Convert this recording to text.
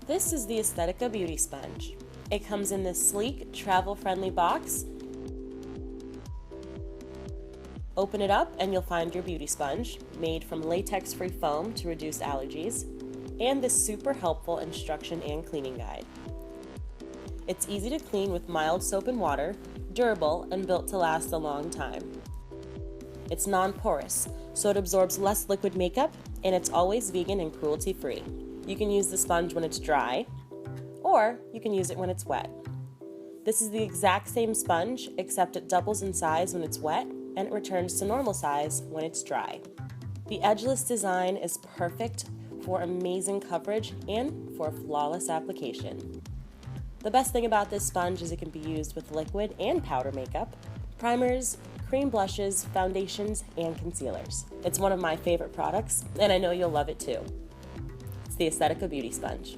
This is the Aesthetica Beauty Sponge. It comes in this sleek, travel-friendly box. Open it up and you'll find your beauty sponge, made from latex-free foam to reduce allergies, and this super helpful instruction and cleaning guide. It's easy to clean with mild soap and water, durable, and built to last a long time. It's non-porous, so it absorbs less liquid makeup, and it's always vegan and cruelty-free. You can use the sponge when it's dry, or you can use it when it's wet. This is the exact same sponge, except it doubles in size when it's wet, and it returns to normal size when it's dry. The edgeless design is perfect for amazing coverage and for a flawless application. The best thing about this sponge is it can be used with liquid and powder makeup, primers, cream blushes, foundations, and concealers. It's one of my favorite products, and I know you'll love it too. It's the Aesthetica Beauty Sponge.